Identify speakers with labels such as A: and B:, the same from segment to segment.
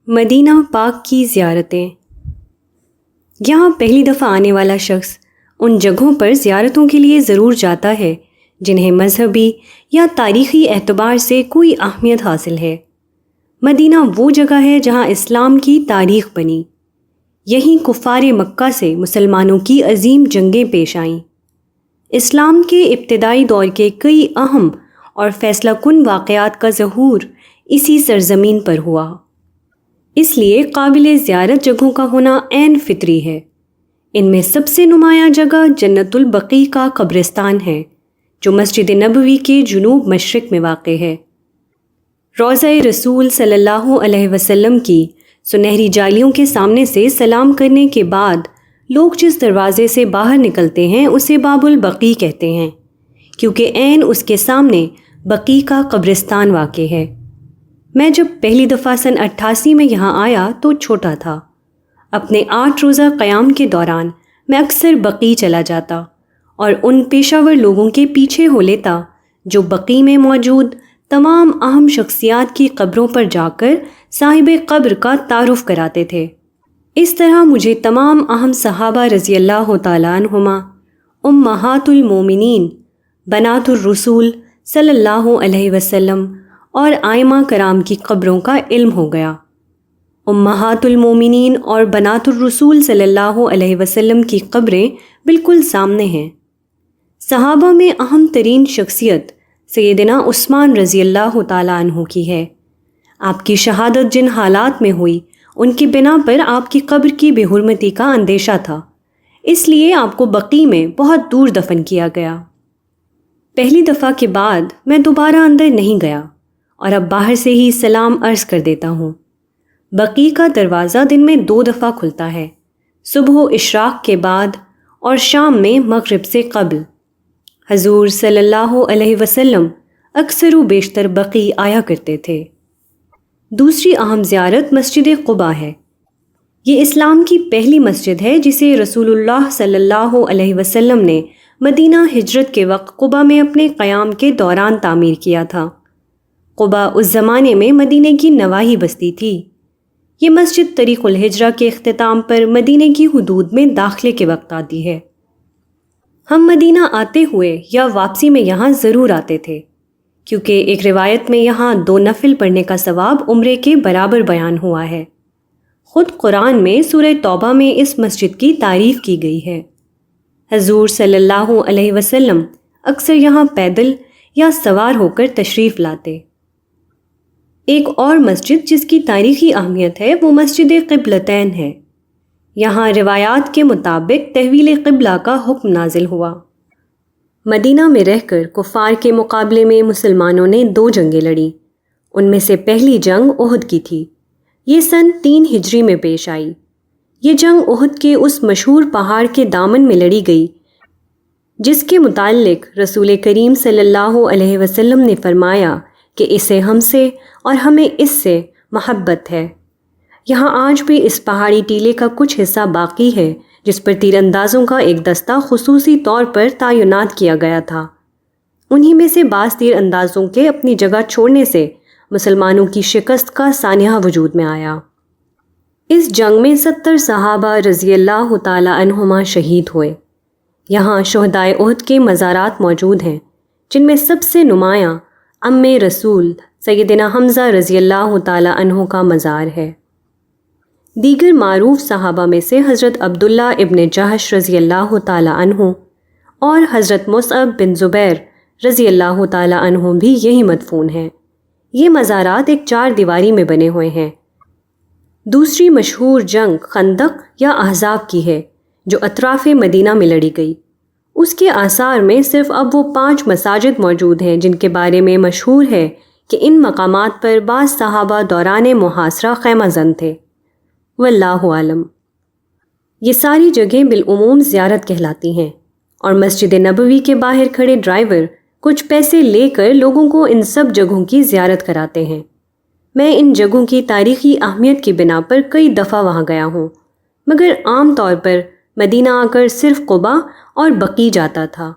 A: مدینہ پاک کی زیارتیں۔ یہاں پہلی دفعہ آنے والا شخص ان جگہوں پر زیارتوں کے لیے ضرور جاتا ہے جنہیں مذہبی یا تاریخی اعتبار سے کوئی اہمیت حاصل ہے۔ مدینہ وہ جگہ ہے جہاں اسلام کی تاریخ بنی۔ یہیں کفار مکہ سے مسلمانوں کی عظیم جنگیں پیش آئیں۔ اسلام کے ابتدائی دور کے کئی اہم اور فیصلہ کن واقعات کا ظہور اسی سرزمین پر ہوا۔ اس لیے قابل زیارت جگہوں کا ہونا عین فطری ہے۔ ان میں سب سے نمایاں جگہ جنت البقیع کا قبرستان ہے جو مسجد نبوی کے جنوب مشرق میں واقع ہے۔ روضہ رسول صلی اللہ علیہ وسلم کی سنہری جالیوں کے سامنے سے سلام کرنے کے بعد لوگ جس دروازے سے باہر نکلتے ہیں اسے باب البقیع کہتے ہیں، کیونکہ عین اس کے سامنے بقیع کا قبرستان واقع ہے۔ میں جب پہلی دفعہ سن 88 میں یہاں آیا تو چھوٹا تھا۔ اپنے 8 روزہ قیام کے دوران میں اکثر بقیع چلا جاتا اور ان پیشہ ور لوگوں کے پیچھے ہو لیتا جو بقیع میں موجود تمام اہم شخصیات کی قبروں پر جا کر صاحب قبر کا تعارف کراتے تھے۔ اس طرح مجھے تمام اہم صحابہ رضی اللہ تعالیٰ عنہما، امہات المومنین، بنات الرسول صلی اللہ علیہ وسلم اور ائمہ کرام کی قبروں کا علم ہو گیا۔ امہات المومنین اور بنات الرسول صلی اللہ علیہ وسلم کی قبریں بالکل سامنے ہیں۔ صحابہ میں اہم ترین شخصیت سیدنا عثمان رضی اللہ تعالیٰ عنہ کی ہے۔ آپ کی شہادت جن حالات میں ہوئی ان کی بنا پر آپ کی قبر کی بے حرمتی کا اندیشہ تھا، اس لیے آپ کو بقیع میں بہت دور دفن کیا گیا۔ پہلی دفعہ کے بعد میں دوبارہ اندر نہیں گیا اور اب باہر سے ہی سلام عرض کر دیتا ہوں۔ بقیع کا دروازہ دن میں 2 دفعہ کھلتا ہے، صبح و اشراق کے بعد اور شام میں مغرب سے قبل۔ حضور صلی اللہ علیہ وسلم اکثر و بیشتر بقیع آیا کرتے تھے۔ دوسری اہم زیارت مسجد قباء ہے۔ یہ اسلام کی پہلی مسجد ہے جسے رسول اللہ صلی اللہ علیہ وسلم نے مدینہ ہجرت کے وقت قباء میں اپنے قیام کے دوران تعمیر کیا تھا۔ قباء اس زمانے میں مدینے کی نواحی بستی تھی۔ یہ مسجد طریق الہجرہ کے اختتام پر مدینے کی حدود میں داخلے کے وقت آتی ہے۔ ہم مدینہ آتے ہوئے یا واپسی میں یہاں ضرور آتے تھے، کیونکہ ایک روایت میں یہاں 2 نفل پڑھنے کا ثواب عمرے کے برابر بیان ہوا ہے۔ خود قرآن میں سورہ توبہ میں اس مسجد کی تعریف کی گئی ہے۔ حضور صلی اللہ علیہ وسلم اکثر یہاں پیدل یا سوار ہو کر تشریف لاتے۔ ایک اور مسجد جس کی تاریخی اہمیت ہے وہ مسجد قبلتین ہے۔ یہاں روایات کے مطابق تحویل قبلہ کا حکم نازل ہوا۔ مدینہ میں رہ کر کفار کے مقابلے میں مسلمانوں نے 2 جنگیں لڑیں۔ ان میں سے پہلی جنگ احد کی تھی۔ یہ سن 3 ہجری میں پیش آئی۔ یہ جنگ احد کے اس مشہور پہاڑ کے دامن میں لڑی گئی جس کے متعلق رسول کریم صلی اللہ علیہ وسلم نے فرمایا کہ اسے ہم سے اور ہمیں اس سے محبت ہے۔ یہاں آج بھی اس پہاڑی ٹیلے کا کچھ حصہ باقی ہے جس پر تیر اندازوں کا ایک دستہ خصوصی طور پر تعینات کیا گیا تھا۔ انہی میں سے بعض تیر اندازوں کے اپنی جگہ چھوڑنے سے مسلمانوں کی شکست کا سانحہ وجود میں آیا۔ اس جنگ میں 70 صحابہ رضی اللہ تعالی عنہما شہید ہوئے۔ یہاں شہدائے احد کے مزارات موجود ہیں جن میں سب سے نمایاں ام رسول سیدنا حمزہ رضی اللہ تعالی عنہ کا مزار ہے۔ دیگر معروف صحابہ میں سے حضرت عبداللہ ابن جہش رضی اللہ تعالی عنہ اور حضرت مصعب بن زبیر رضی اللہ تعالی عنہ بھی یہی مدفون ہیں۔ یہ مزارات ایک 4 دیواری میں بنے ہوئے ہیں۔ دوسری مشہور جنگ خندق یا احزاب کی ہے جو اطراف مدینہ میں لڑی گئی۔ اس کے آثار میں صرف اب وہ 5 مساجد موجود ہیں جن کے بارے میں مشہور ہے کہ ان مقامات پر بعض صحابہ دوران محاصرہ خیمہ زن تھے۔ واللہ عالم۔ یہ ساری جگہیں بالعموم زیارت کہلاتی ہیں اور مسجد نبوی کے باہر کھڑے ڈرائیور کچھ پیسے لے کر لوگوں کو ان سب جگہوں کی زیارت کراتے ہیں۔ میں ان جگہوں کی تاریخی اہمیت کی بنا پر کئی دفعہ وہاں گیا ہوں، مگر عام طور پر مدینہ آ کر صرف قباء اور بقیع جاتا تھا۔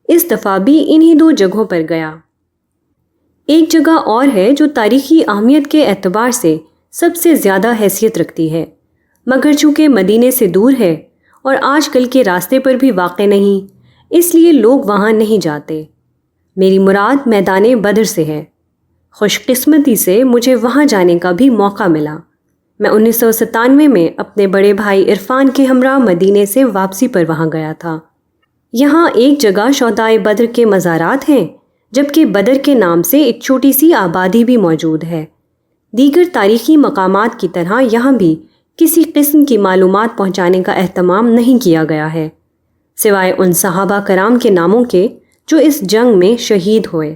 A: اس دفعہ بھی انہی 2 جگہوں پر گیا۔ ایک جگہ اور ہے جو تاریخی اہمیت کے اعتبار سے سب سے زیادہ حیثیت رکھتی ہے، مگر چونکہ مدینے سے دور ہے اور آج کل کے راستے پر بھی واقع نہیں، اس لیے لوگ وہاں نہیں جاتے۔ میری مراد میدان بدر سے ہے۔ خوش قسمتی سے مجھے وہاں جانے کا بھی موقع ملا۔ میں 1997 میں اپنے بڑے بھائی عرفان کے ہمراہ مدینے سے واپسی پر وہاں گیا تھا۔ یہاں ایک جگہ شہدائے بدر کے مزارات ہیں، جبکہ بدر کے نام سے ایک چھوٹی سی آبادی بھی موجود ہے۔ دیگر تاریخی مقامات کی طرح یہاں بھی کسی قسم کی معلومات پہنچانے کا اہتمام نہیں کیا گیا ہے، سوائے ان صحابہ کرام کے ناموں کے جو اس جنگ میں شہید ہوئے۔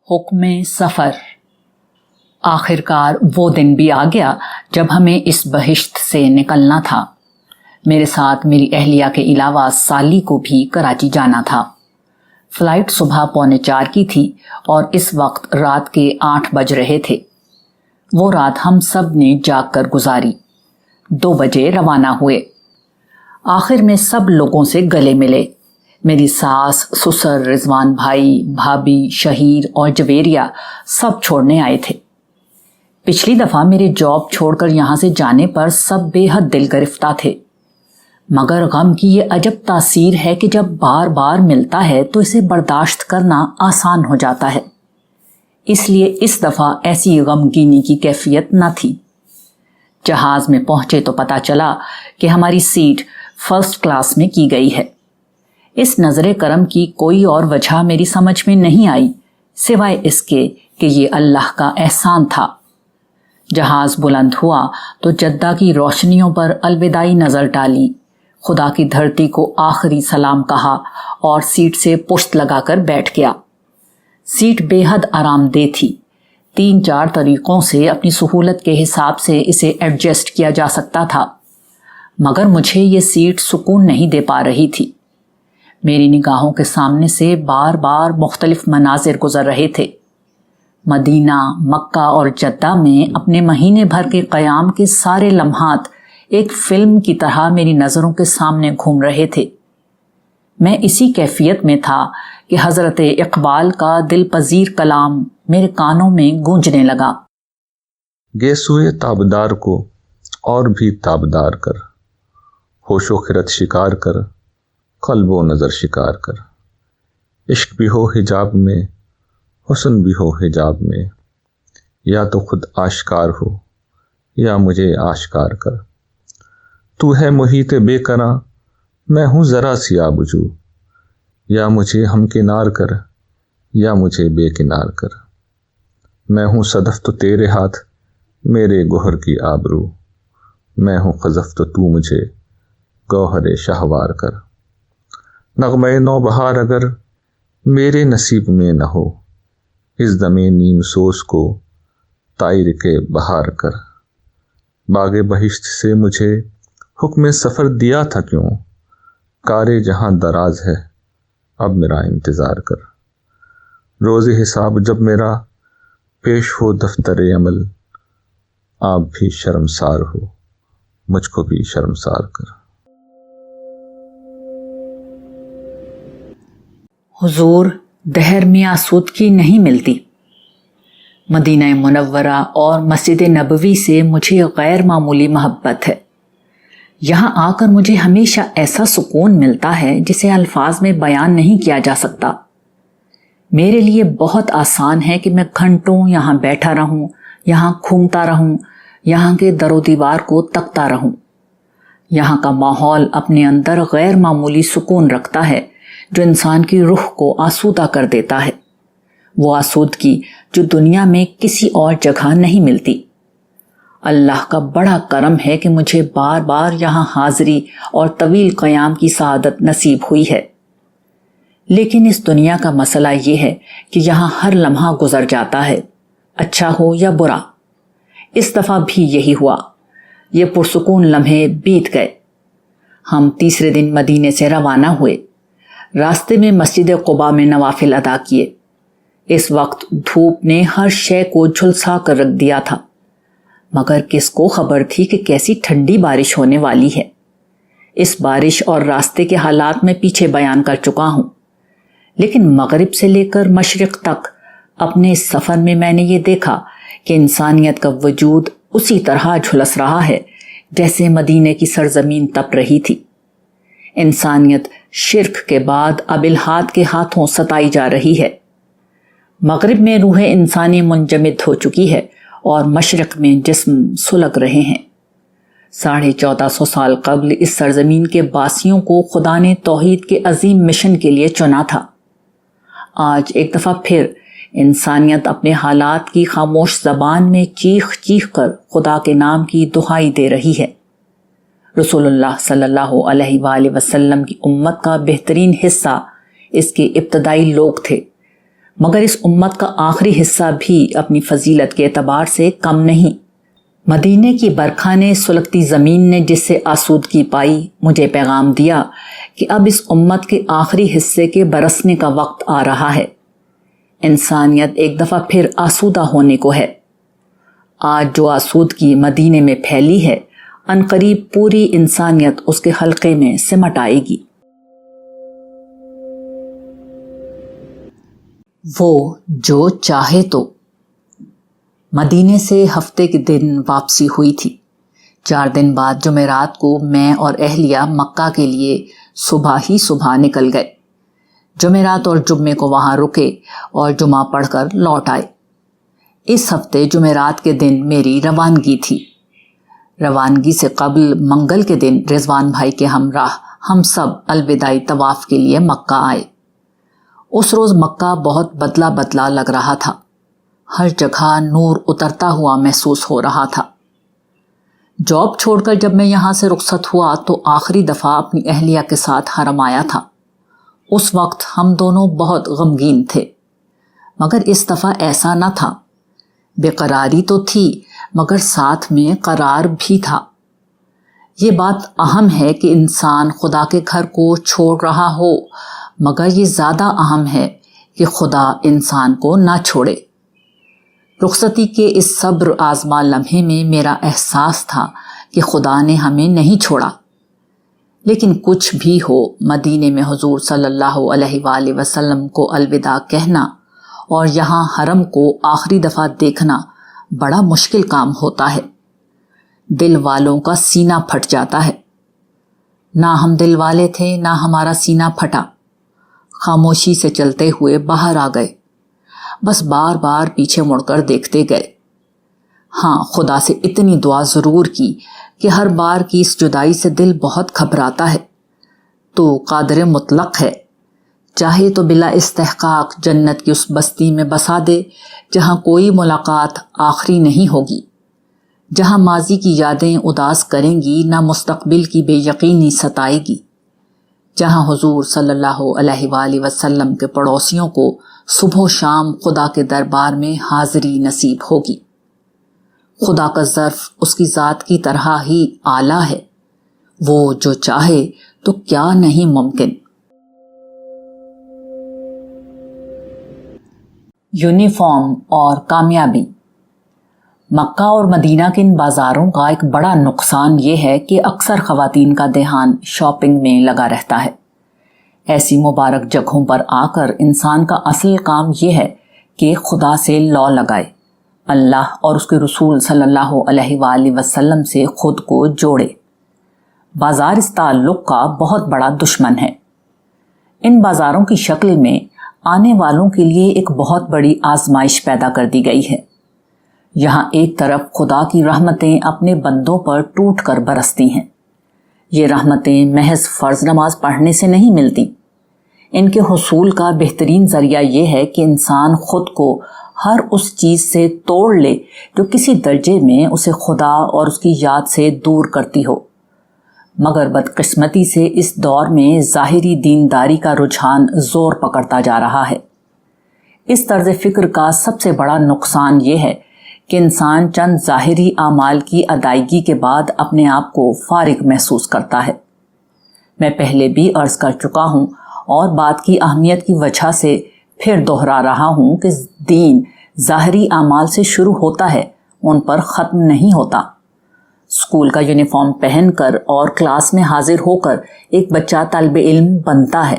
B: حکم سفر۔ آخرکار وہ دن بھی آ گیا جب ہمیں اس بہشت سے نکلنا تھا۔ میرے ساتھ میری اہلیہ کے علاوہ سالی کو بھی کراچی جانا تھا۔ فلائٹ صبح 3:45 کی تھی اور اس وقت رات کے 8 بج رہے تھے۔ وہ رات ہم سب نے جاگ کر گزاری۔ 2 بجے روانہ ہوئے۔ آخر میں سب لوگوں سے گلے ملے۔ میری ساس، سسر، رضوان بھائی، بھابھی، شہیر اور جویریہ سب چھوڑنے آئے تھے۔ پچھلی دفعہ میرے جاب چھوڑ کر یہاں سے جانے پر سب بے حد دل گرفتہ تھے، مگر غم کی یہ عجب تاثیر ہے کہ جب بار بار ملتا ہے تو اسے برداشت کرنا آسان ہو جاتا ہے۔ اس لیے اس دفعہ ایسی غمگینی کی کیفیت نہ تھی۔ جہاز میں پہنچے تو پتہ چلا کہ ہماری سیٹ فرسٹ کلاس میں کی گئی ہے۔ اس نظر کرم کی کوئی اور وجہ میری سمجھ میں نہیں آئی سوائے اس کے کہ یہ اللہ کا احسان تھا۔ جہاز بلند ہوا تو جدہ کی روشنیوں پر الوداعی نظر ڈالی، خدا کی دھرتی کو آخری سلام کہا اور سیٹ سے پشت لگا کر بیٹھ گیا۔ سیٹ بے حد آرام دہ تھی۔ 3-4 طریقوں سے اپنی سہولت کے حساب سے اسے ایڈجسٹ کیا جا سکتا تھا، مگر مجھے یہ سیٹ سکون نہیں دے پا رہی تھی۔ میری نگاہوں کے سامنے سے بار بار مختلف مناظر گزر رہے تھے۔ مدینہ، مکہ اور جدہ میں اپنے مہینے بھر کے قیام کے سارے لمحات ایک فلم کی طرح میری نظروں کے سامنے گھوم رہے تھے۔ میں اسی کیفیت میں تھا کہ حضرت اقبال کا دل پذیر کلام میرے کانوں میں گونجنے لگا۔
C: گیسوئے تابدار کو اور بھی تابدار کر، ہوش و خرد شکار کر، قلب و نظر شکار کر۔ عشق بھی ہو حجاب میں، حسن بھی ہو حجاب میں، یا تو خود آشکار ہو یا مجھے آشکار کر۔ تو ہے محیط بے کناں، میں ہوں ذرا سی آبجو، یا مجھے ہمکنار کر یا مجھے بے کنار کر۔ میں ہوں صدف تو تیرے ہاتھ، میرے گوہر کی آبرو، میں ہوں خزف تو مجھے گوہر شہوار کر۔ نغمہ نو بہار اگر میرے نصیب میں نہ ہو، اس دم نیم سوز کو طائر کے بہار کر۔ باغ بہشت سے مجھے حکم سفر دیا تھا کیوں، کار جہاں دراز ہے اب میرا انتظار کر۔ روز حساب جب میرا پیش ہو دفتر عمل، آپ بھی شرمسار ہو مجھ کو بھی شرمسار کر۔
B: حضور، دہر میں آسودگی نہیں ملتی۔ مدینہ منورہ اور مسجد نبوی سے مجھے غیر معمولی محبت ہے۔ یہاں آ کر مجھے ہمیشہ ایسا سکون ملتا ہے جسے الفاظ میں بیان نہیں کیا جا سکتا۔ میرے لیے بہت آسان ہے کہ میں گھنٹوں یہاں بیٹھا رہوں، یہاں گھومتا رہوں، یہاں کے در و دیوار کو تکتا رہوں۔ یہاں کا ماحول اپنے اندر غیر معمولی سکون رکھتا ہے جو انسان کی روح کو آسودہ کر دیتا ہے، وہ آسودگی جو دنیا میں کسی اور جگہ نہیں ملتی۔ اللہ کا بڑا کرم ہے کہ مجھے بار بار یہاں حاضری اور طویل قیام کی سعادت نصیب ہوئی ہے۔ لیکن اس دنیا کا مسئلہ یہ ہے کہ یہاں ہر لمحہ گزر جاتا ہے، اچھا ہو یا برا۔ اس دفعہ بھی یہی ہوا، یہ پرسکون لمحے بیت گئے۔ ہم تیسرے دن مدینے سے روانہ ہوئے۔ راستے میں مسجد قباء میں نوافل ادا کیے۔ اس وقت دھوپ نے ہر شے کو جھلسا کر رکھ دیا تھا، مگر کس کو خبر تھی کہ کیسی ٹھنڈی بارش ہونے والی ہے۔ اس بارش اور راستے کے حالات میں پیچھے بیان کر چکا ہوں، لیکن مغرب سے لے کر مشرق تک اپنے اس سفر میں نے یہ دیکھا کہ انسانیت کا وجود اسی طرح جھلس رہا ہے جیسے مدینے کی سرزمین تپ رہی تھی۔ انسانیت شرک کے بعد اب الحاد کے ہاتھوں ستائی جا رہی ہے۔ مغرب میں روح انسانی منجمد ہو چکی ہے اور مشرق میں جسم سلگ رہے ہیں۔ 1450 سال قبل اس سرزمین کے باسیوں کو خدا نے توحید کے عظیم مشن کے لیے چنا تھا۔ آج ایک دفعہ پھر انسانیت اپنے حالات کی خاموش زبان میں چیخ چیخ کر خدا کے نام کی دہائی دے رہی ہے۔ رسول اللہ صلی اللہ علیہ وآلہ وسلم کی امت کا بہترین حصہ اس کے ابتدائی لوگ تھے، مگر اس امت کا آخری حصہ بھی اپنی فضیلت کے اعتبار سے کم نہیں۔ مدینے کی برکھا نے سلگتی زمین نے جس سے آسودگی پائی مجھے پیغام دیا کہ اب اس امت کے آخری حصے کے برسنے کا وقت آ رہا ہے۔ انسانیت ایک دفعہ پھر آسودہ ہونے کو ہے۔ آج جو آسودگی مدینے میں پھیلی ہے، عنقریب پوری انسانیت اس کے حلقے میں سمٹ آئے گی۔ وہ جو چاہے تو۔ مدینے سے ہفتے کے دن واپسی ہوئی تھی۔ 4 دن بعد جمعرات کو میں اور اہلیہ مکہ کے لیے صبح ہی صبح نکل گئے۔ جمعرات اور جمعے کو وہاں رکے اور جمعہ پڑھ کر لوٹ آئے۔ اس ہفتے جمعرات کے دن میری روانگی تھی۔ روانگی سے قبل منگل کے دن رضوان بھائی کے ہمراہ ہم سب الوداعی طواف کے لیے مکہ آئے۔ اس روز مکہ بہت بدلا بدلا لگ رہا تھا۔ ہر جگہ نور اترتا ہوا محسوس ہو رہا تھا۔ جاب چھوڑ کر جب میں یہاں سے رخصت ہوا تو آخری دفعہ اپنی اہلیہ کے ساتھ حرم آیا تھا۔ اس وقت ہم دونوں بہت غمگین تھے، مگر اس دفعہ ایسا نہ تھا۔ بے قراری تو تھی مگر ساتھ میں قرار بھی تھا۔ یہ بات اہم ہے کہ انسان خدا کے گھر کو چھوڑ رہا ہو، مگر یہ زیادہ اہم ہے کہ خدا انسان کو نہ چھوڑے۔ رخصتی کے اس صبر آزما لمحے میں میرا احساس تھا کہ خدا نے ہمیں نہیں چھوڑا۔ لیکن کچھ بھی ہو، مدینے میں حضور صلی اللہ علیہ وآلہ وسلم کو الوداع کہنا اور یہاں حرم کو آخری دفعہ دیکھنا بڑا مشکل کام ہوتا ہے۔ دل والوں کا سینہ پھٹ جاتا ہے۔ نہ ہم دل والے تھے نہ ہمارا سینہ پھٹا۔ خاموشی سے چلتے ہوئے باہر آ گئے، بس بار بار پیچھے مڑ کر دیکھتے گئے۔ ہاں، خدا سے اتنی دعا ضرور کی کہ ہر بار کی اس جدائی سے دل بہت گھبراتا ہے۔ تو قادر مطلق ہے، چاہے تو بلا استحقاق جنت کی اس بستی میں بسا دے جہاں کوئی ملاقات آخری نہیں ہوگی، جہاں ماضی کی یادیں اداس کریں گی نہ مستقبل کی بے یقینی ستائے گی، جہاں حضور صلی اللہ علیہ وآلہ وسلم کے پڑوسیوں کو صبح و شام خدا کے دربار میں حاضری نصیب ہوگی۔ خدا کا ظرف اس کی ذات کی طرح ہی اعلیٰ ہے۔ وہ جو چاہے تو کیا نہیں ممکن۔ یونیفارم اور کامیابی۔ مکہ اور مدینہ کے ان بازاروں کا ایک بڑا نقصان یہ ہے کہ اکثر خواتین کا دھیان شاپنگ میں لگا رہتا ہے۔ ایسی مبارک جگہوں پر آ کر انسان کا اصل کام یہ ہے کہ خدا سے لو لگائے، اللہ اور اس کے رسول صلی اللہ علیہ وآلہ وسلم سے خود کو جوڑے۔ بازار اس تعلق کا بہت بڑا دشمن ہے۔ ان بازاروں کی شکل میں آنے والوں کے لیے ایک بہت بڑی آزمائش پیدا کر دی گئی ہے۔ یہاں ایک طرف خدا کی رحمتیں اپنے بندوں پر ٹوٹ کر برستی ہیں۔ یہ رحمتیں محض فرض نماز پڑھنے سے نہیں ملتی۔ ان کے حصول کا بہترین ذریعہ یہ ہے کہ انسان خود کو ہر اس چیز سے توڑ لے جو کسی درجے میں اسے خدا اور اس کی یاد سے دور کرتی ہو۔ مگر بدقسمتی سے اس دور میں ظاہری دینداری کا رجحان زور پکڑتا جا رہا ہے۔ اس طرز فکر کا سب سے بڑا نقصان یہ ہے کہ انسان چند ظاہری اعمال کی ادائیگی کے بعد اپنے آپ کو فارغ محسوس کرتا ہے۔ میں پہلے بھی عرض کر چکا ہوں اور بات کی اہمیت کی وجہ سے پھر دہرا رہا ہوں کہ دین ظاہری اعمال سے شروع ہوتا ہے، ان پر ختم نہیں ہوتا۔ اسکول کا یونیفارم پہن کر اور کلاس میں حاضر ہو کر ایک بچہ طالب علم بنتا ہے،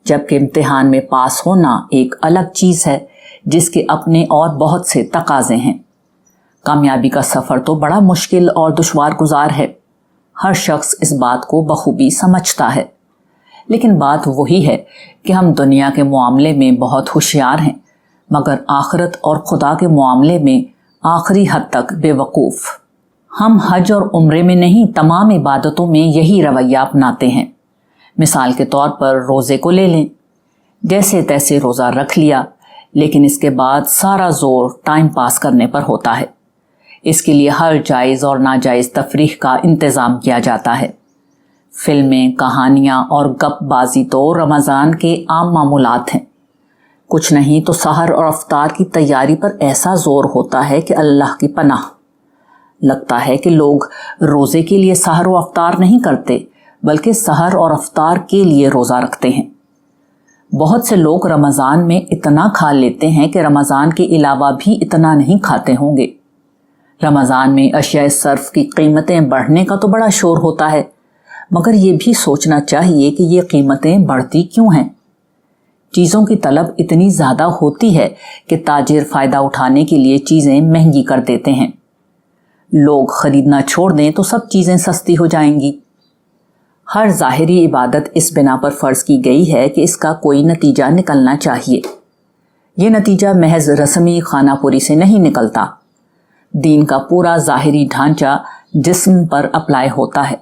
B: جبکہ امتحان میں پاس ہونا ایک الگ چیز ہے جس کے اپنے اور بہت سے تقاضے ہیں۔ کامیابی کا سفر تو بڑا مشکل اور دشوار گزار ہے، ہر شخص اس بات کو بخوبی سمجھتا ہے، لیکن بات وہی ہے کہ ہم دنیا کے معاملے میں بہت ہوشیار ہیں، مگر آخرت اور خدا کے معاملے میں آخری حد تک بے وقوف۔ ہم حج اور عمرے میں نہیں، تمام عبادتوں میں یہی رویہ اپناتے ہیں۔ مثال کے طور پر روزے کو لے لیں، جیسے تیسے روزہ رکھ لیا، لیکن اس کے بعد سارا زور ٹائم پاس کرنے پر ہوتا ہے۔ اس کے لیے ہر جائز اور ناجائز تفریح کا انتظام کیا جاتا ہے۔ فلمیں، کہانیاں اور گپ بازی تو رمضان کے عام معمولات ہیں۔ کچھ نہیں تو سحر اور افطار کی تیاری پر ایسا زور ہوتا ہے کہ اللہ کی پناہ۔ لگتا ہے کہ لوگ روزے کے لیے سحر و افطار نہیں کرتے، بلکہ سحر اور افطار کے لیے روزہ رکھتے ہیں۔ بہت سے لوگ رمضان میں اتنا کھا لیتے ہیں کہ رمضان کے علاوہ بھی اتنا نہیں کھاتے ہوں گے۔ رمضان میں اشیاء صرف کی قیمتیں بڑھنے کا تو بڑا شور ہوتا ہے، مگر یہ بھی سوچنا چاہیے کہ یہ قیمتیں بڑھتی کیوں ہیں؟ چیزوں کی طلب اتنی زیادہ ہوتی ہے کہ تاجر فائدہ اٹھانے کے لیے چیزیں مہنگی کر دیتے ہیں۔ لوگ خریدنا چھوڑ دیں تو سب چیزیں سستی ہو جائیں گی۔ ہر ظاہری عبادت اس بنا پر فرض کی گئی ہے کہ اس کا کوئی نتیجہ نکلنا چاہیے۔ یہ نتیجہ محض رسمی خانہ پوری سے نہیں نکلتا۔ دین کا پورا ظاہری ڈھانچہ جسم پر اپلائی ہوتا ہے،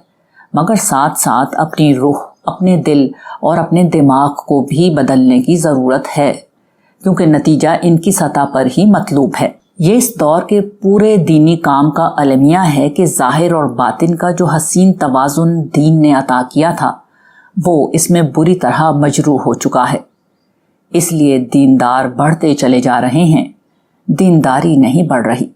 B: مگر ساتھ ساتھ اپنی روح، اپنے دل اور اپنے دماغ کو بھی بدلنے کی ضرورت ہے، کیونکہ نتیجہ ان کی سطح پر ہی مطلوب ہے۔ یہ اس دور کے پورے دینی کام کا المیہ ہے کہ ظاہر اور باطن کا جو حسین توازن دین نے عطا کیا تھا، وہ اس میں بری طرح مجروح ہو چکا ہے۔ اس لیے دیندار بڑھتے چلے جا رہے ہیں، دینداری نہیں بڑھ رہی۔